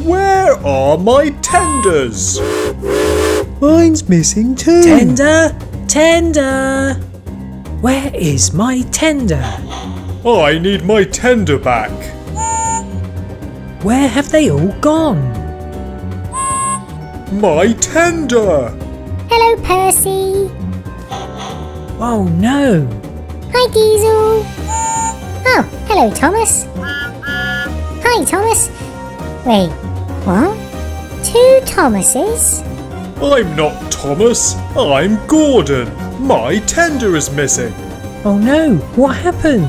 Where are my tenders? Mine's missing too. Tender! Tender! Where is my tender? I need my tender back. Where have they all gone? My tender! Hello, Percy. Oh no! Hi, Diesel. Oh, hello, Thomas. Hi, Thomas. Wait, what? 2 Thomases? I'm not Thomas, I'm Gordon. My tender is missing. Oh no! What happened?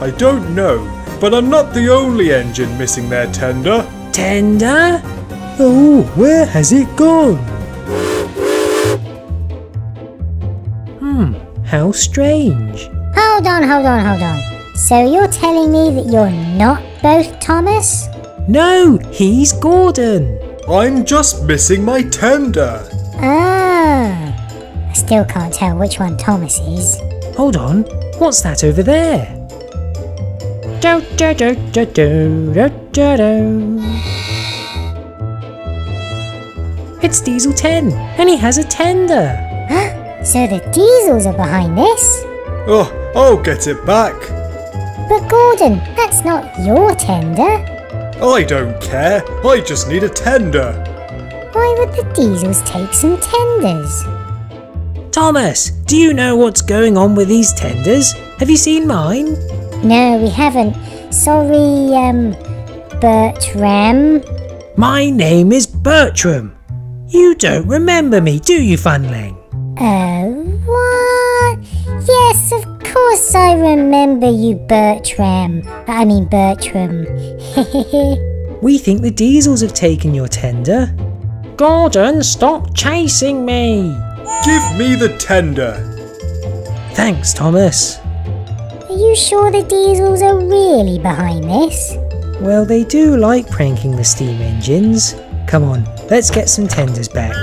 I don't know, but I'm not the only engine missing their tender. Tender? Oh, where has it gone? How strange. Hold on. So you're telling me that you're not both Thomas? No, he's Gordon. I'm just missing my tender. Ah. I still can't tell which one Thomas is. Hold on, what's that over there? Do, do, do, do, do, do, do, do. It's Diesel 10, and he has a tender. So the Diesels are behind this? Oh, I'll get it back. But Gordon, that's not your tender. I don't care, I just need a tender. Why would the Diesels take some tenders? Thomas, do you know what's going on with these tenders? Have you seen mine? No, we haven't. Sorry, Bertram. My name is Bertram. You don't remember me, do you, Funling? Oh, what? Yes, of course I remember you, Bertram. We think the Diesels have taken your tender. Gordon, stop chasing me. Give me the tender. Thanks, Thomas. Are you sure the Diesels are really behind this? Well, they do like pranking the steam engines. Come on, let's get some tenders back.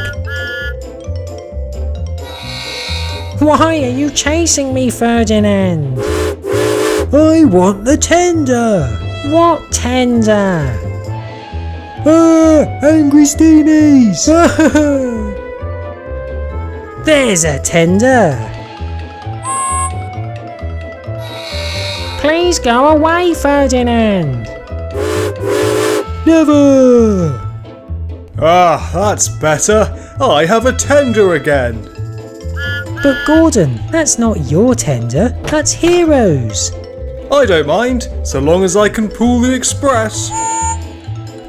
Why are you chasing me, Ferdinand? I want the tender. What tender? Angry Steamies. There's a tender. Please go away, Ferdinand. Never. Ah, that's better. I have a tender again. But Gordon, that's not your tender, that's Hero's. I don't mind, so long as I can pull the express.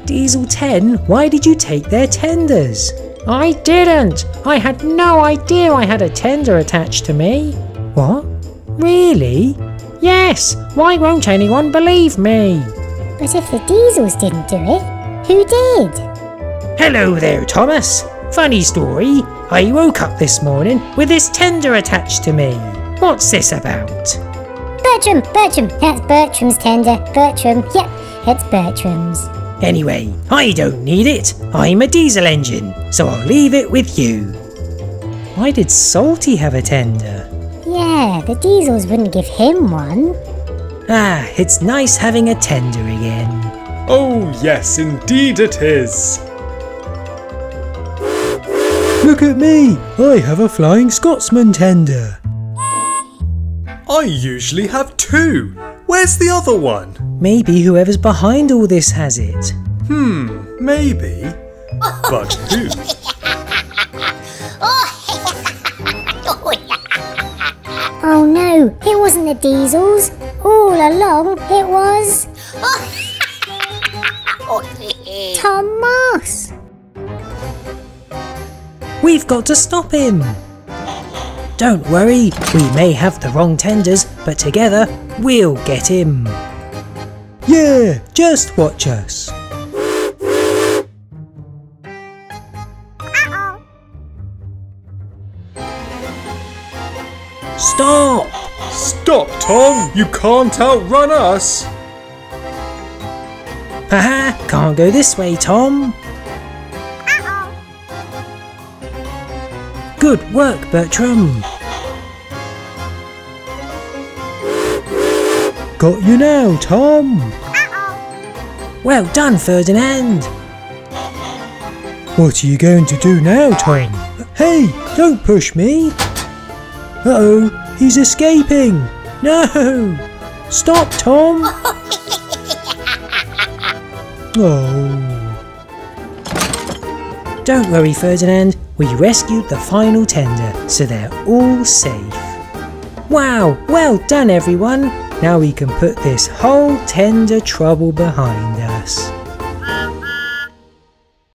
Diesel 10, why did you take their tenders? I didn't! I had no idea I had a tender attached to me. What? Really? Yes! Why won't anyone believe me? But if the Diesels didn't do it, who did? Hello there, Thomas. Funny story. I woke up this morning with this tender attached to me. What's this about? Bertram! That's Bertram's tender. Bertram, yep, it's Bertram's. Anyway, I don't need it. I'm a diesel engine, so I'll leave it with you. Why did Salty have a tender? Yeah, the Diesels wouldn't give him one. Ah, it's nice having a tender again. Oh yes, indeed it is. Look at me. I have a Flying Scotsman tender. I usually have 2. Where's the other one? Maybe whoever's behind all this has it. Maybe. But who? Oh no, it wasn't the Diesels. All along it was... Thomas! We've got to stop him. Don't worry, we may have the wrong tenders, but together we'll get him. Yeah, just watch us. Stop! Stop, Tom! You can't outrun us! Haha, can't go this way, Tom. Good work, Bertram. Got you now, Tom. Well done, Ferdinand. What are you going to do now, Tom? Hey, don't push me! Uh-oh, he's escaping! No! Stop, Tom! Oh. Don't worry, Ferdinand. We rescued the final tender, so they're all safe. Wow, well done everyone. Now we can put this whole tender trouble behind us.